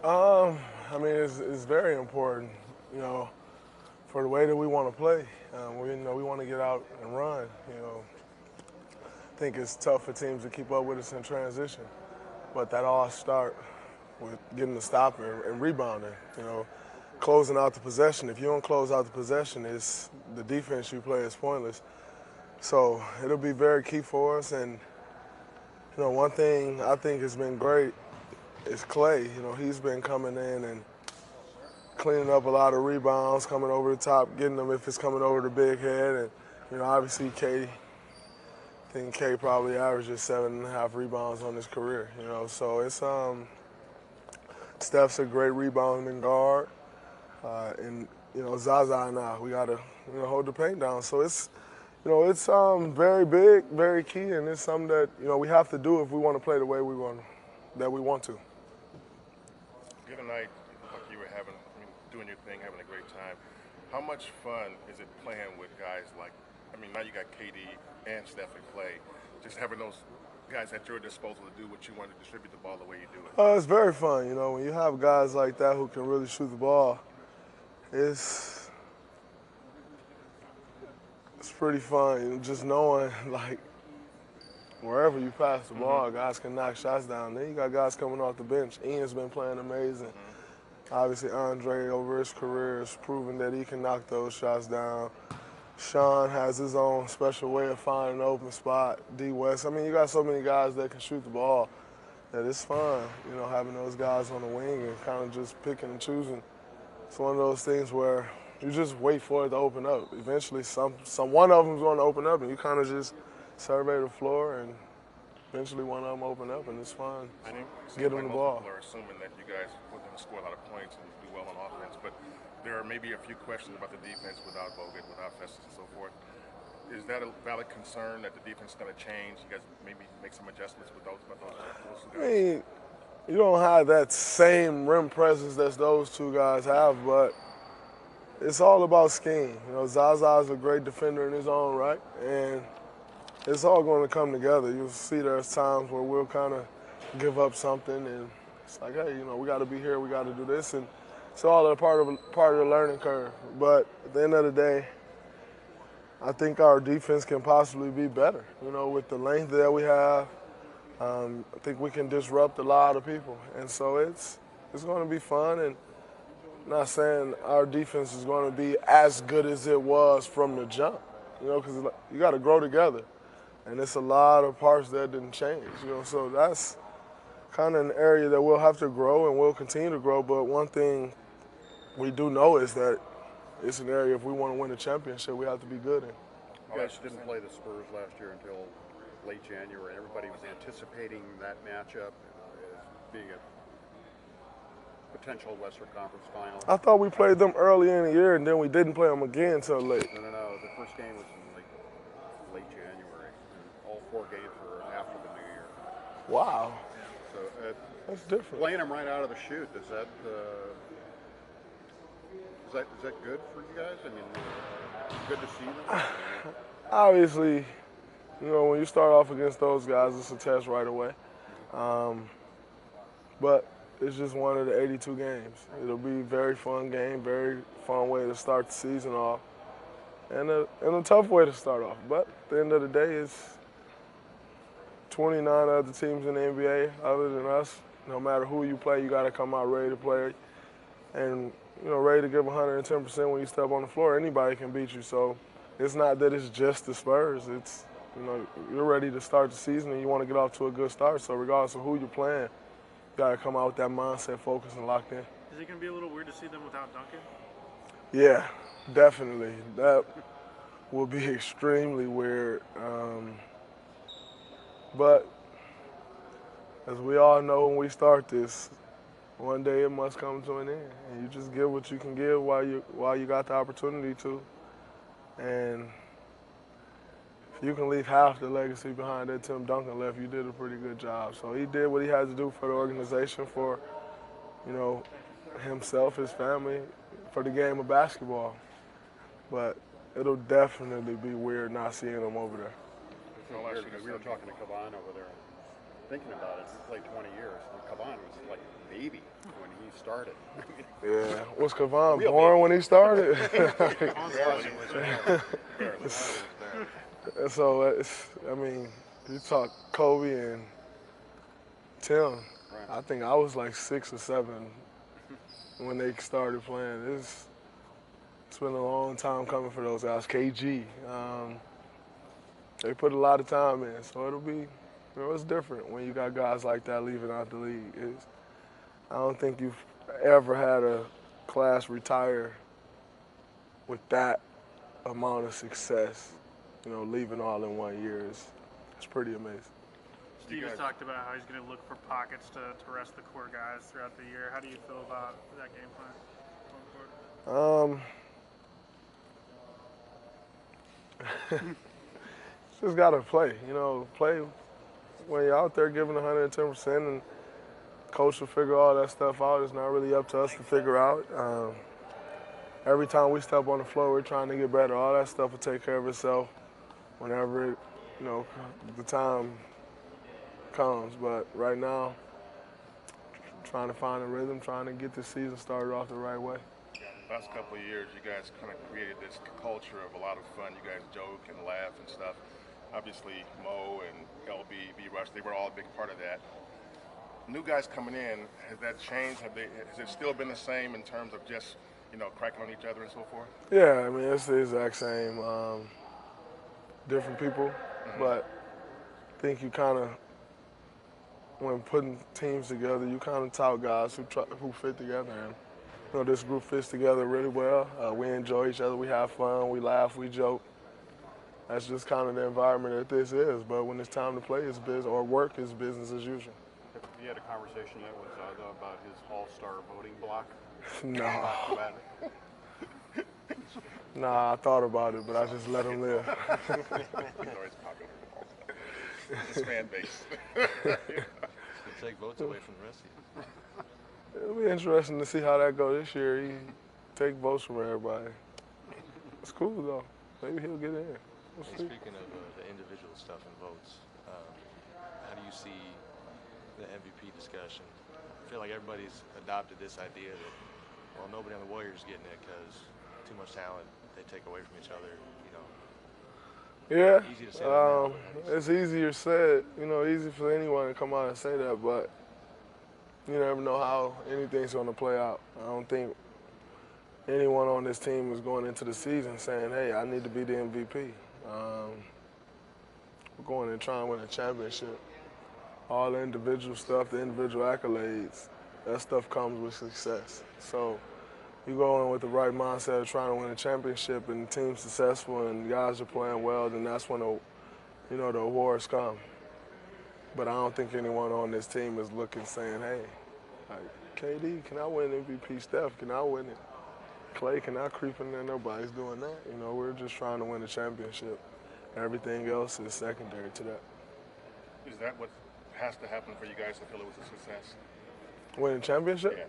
I mean, it's very important, you know, for the way that we want to play. We want to get out and run. I think it's tough for teams to keep up with us in transition, but that all start with getting the stop and rebounding. Closing out the possession. If you don't close out the possession, it's the defense you play is pointless. So it'll be very key for us. And one thing I think has been great is Clay. He's been coming in and cleaning up a lot of rebounds, coming over the top, getting them if it's coming over the big head. And obviously I think K probably averages 7.5 rebounds on his career. So it's Steph's a great rebounding guard, and Zaza and I, we gotta hold the paint down. So it's very big, very key, and it's something that we have to do if we want to play the way we want to. The other night, like you were doing your thing, having a great time. How much fun is it playing with guys like? Now you got KD and Steph and Clay. Just having those guys at your disposal to do what you want to distribute the ball the way you do it. It's very fun. When you have guys like that who can really shoot the ball, it's pretty fun. Just knowing, like, wherever you pass the ball, guys can knock shots down. Then you got guys coming off the bench. Ian's been playing amazing. Obviously, Andre, over his career, has proven that he can knock those shots down. Sean has his own special way of finding an open spot. D. West. You got so many guys that can shoot the ball that it's fun, having those guys on the wing and kind of just picking and choosing. It's one of those things where you just wait for it to open up. Eventually, one of them's going to open up, and you kind of just survey the floor, and eventually one of them open up, and it's fun. I think Get them the ball. People are assuming that you guys will score a lot of points and do well on offense, but there are maybe a few questions about the defense without Bogut, without Festus, and so forth. Is that a valid concern that the defense is going to change? You guys maybe make some adjustments with those guys? You don't have that same rim presence that those two guys have, but it's all about scheme. Zaza is a great defender in his own right, and it's all going to come together. You'll see there's times where we'll kind of give up something, and it's like, hey, we got to be here, we got to do this, and it's all a part of the learning curve. But at the end of the day, I think our defense can possibly be better. With the length that we have, I think we can disrupt a lot of people, and so it's going to be fun. And I'm not saying our defense is going to be as good as it was from the jump, because you got to grow together, and it's a lot of parts that didn't change. So that's kind of an area that we'll have to grow, and we'll continue to grow. But one thing we do know is that it's an area, if we want to win a championship, we have to be good in. You guys didn't play the Spurs last year until late January. Everybody was anticipating that matchup as being a potential Western Conference final. I thought we played them early in the year, and then we didn't play them again until late. No. The first game was in late January. And all 4 games were after the New Year. Wow. So that's different. Playing them right out of the chute, is that good for you guys? Good to see them? Obviously, when you start off against those guys, it's a test right away. But it's just one of the 82 games. It'll be a very fun game, very fun way to start the season off, and a tough way to start off. But at the end of the day, it's 29 other teams in the NBA other than us. No matter who you play, you got to come out ready to play, and ready to give 110% when you step on the floor. Anybody can beat you, so it's not that it's just the Spurs. It's you're ready to start the season and you want to get off to a good start. So regardless of who you're playing, you got to come out with that mindset, focused, and locked in. Is it going to be a little weird to see them without Duncan? Yeah, definitely. That will be extremely weird. But as we all know, when we start this, one day it must come to an end, and you just give what you can give while you got the opportunity to. And if you can leave half the legacy behind that Tim Duncan left, you did a pretty good job. So he did what he had to do for the organization, for himself, his family, for the game of basketball. But it'll definitely be weird not seeing him over there. We were talking to Caban over there, thinking about it. He played 20 years. And Caban was like a baby when he started. Yeah, was Kevon Real born when he started? Barely. Barely. And so I mean, you talk Kobe and Tim. Right. I think I was like 6 or 7 when they started playing. It's been a long time coming for those guys. KG, they put a lot of time in, so it'll be, it's different when you got guys like that leaving out the league. I don't think you've ever had a class retire with that amount of success. Leaving all in 1 year it's pretty amazing. Steve has talked about how he's going to look for pockets to rest the core guys throughout the year. How do you feel about that game plan? Just gotta play. Play when you're out there giving 110%, and coach will figure all that stuff out. It's not really up to us to figure out. Every time we step on the floor, we're trying to get better. All that stuff will take care of itself whenever the time comes. But right now, trying to find a rhythm, trying to get the season started off the right way. Last couple of years, you guys kind of created this culture of a lot of fun. You guys joke and laugh and stuff. Obviously, Mo and LB, B-Rush, they were all a big part of that. New guys coming in, has that changed? Has it still been the same in terms of just, cracking on each other and so forth? Yeah, I mean, it's the exact same. Different people, but I think you kind of, when putting teams together, you kind of tout guys who fit together. And, this group fits together really well. We enjoy each other. We have fun. We laugh. We joke. That's just kind of the environment that this is. But when it's time to play, it's business, or work is business as usual. You had a conversation yet with Zaza about his all-star voting block? No. Nah, I thought about it, but I just let him live. He's always popular with all stuff. His fan base. Take votes away from the rest of you. It'll be interesting to see how that goes this year. He take votes from everybody. It's cool though. Maybe he'll get in. We'll see. Speaking of the individual stuff and votes, how do you see the MVP discussion? I feel like everybody's adopted this idea that, well, nobody on the Warriors getting it because too much talent, they take away from each other. Yeah, Easy to say that now, but it's easier said. Easy for anyone to come out and say that, but you never know how anything's going to play out. I don't think anyone on this team is going into the season saying, hey, I need to be the MVP. We're going and trying to win a championship. All the individual stuff, the individual accolades, that stuff comes with success. So you go in with the right mindset of trying to win a championship and the team's successful and guys are playing well, then that's when the awards come. But I don't think anyone on this team is looking saying, hey, like, KD, can I win MVP? Steph, can I win it? Clay, can I creep in there? Nobody's doing that. We're just trying to win a championship. Everything else is secondary to that. Is that what has to happen for you guys to feel it was a success? Win a championship? Yeah.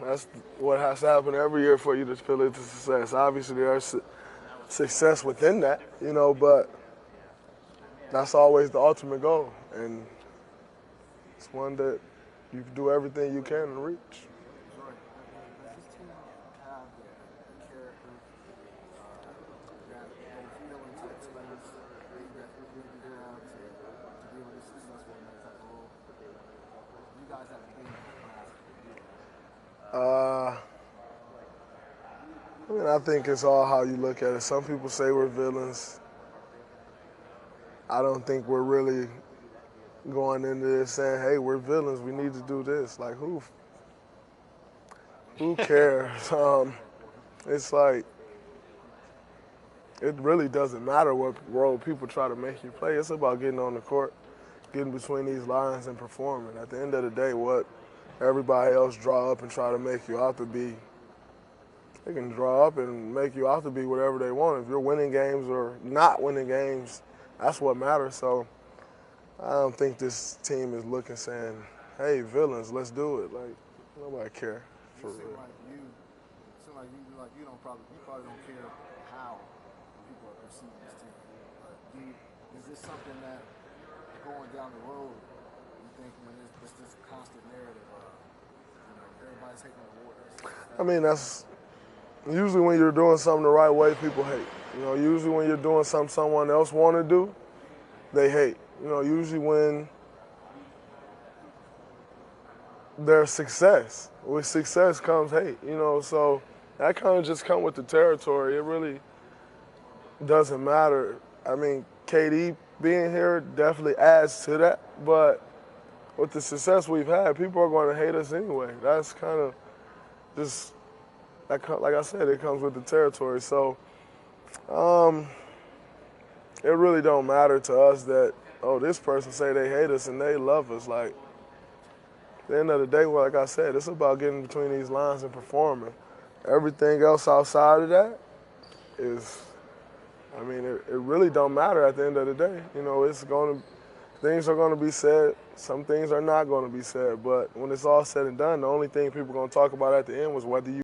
That's what has to happen every year for you to feel it's a success. Obviously, there's success within that, but that's always the ultimate goal. And it's one that you can do everything you can to reach. Does this team have the character that they feel into expense that you have to be able to be successful in that type of role? You guys haven't been in the class. I think it's all how you look at it. Some people say we're villains. I don't think we're really going into this saying, hey, we're villains, we need to do this. Like, who cares? It's like, it really doesn't matter what role people try to make you play. It's about getting on the court, getting between these lines and performing. At the end of the day, what everybody else draw up and try to make you out to be, they can draw up and make you out to be whatever they want. If you're winning games or not winning games, that's what matters. So I don't think this team is looking saying, hey, villains, let's do it. Like, nobody care for real. You probably don't care how people are perceiving this team. Is this something that going down the road, you think when it's this constant narrative of, everybody's hating the Warriors? I mean, that's usually when you're doing something the right way, people hate. You know, usually when you're doing something someone else want to do, they hate. You know, usually when there's success, with success comes hate. You know, so that kind of just come with the territory. It really doesn't matter. I mean, KD being here definitely adds to that, but with the success we've had, people are going to hate us anyway. That's kind of just, like I said, it comes with the territory. So it really don't matter to us that, oh, this person say they hate us and they love us. Like, at the end of the day, well, like I said, it's about getting between these lines and performing. Everything else outside of that is, I mean, it really don't matter at the end of the day. You know, things are going to be said. Some things are not going to be said. But when it's all said and done, the only thing people are going to talk about at the end was whether you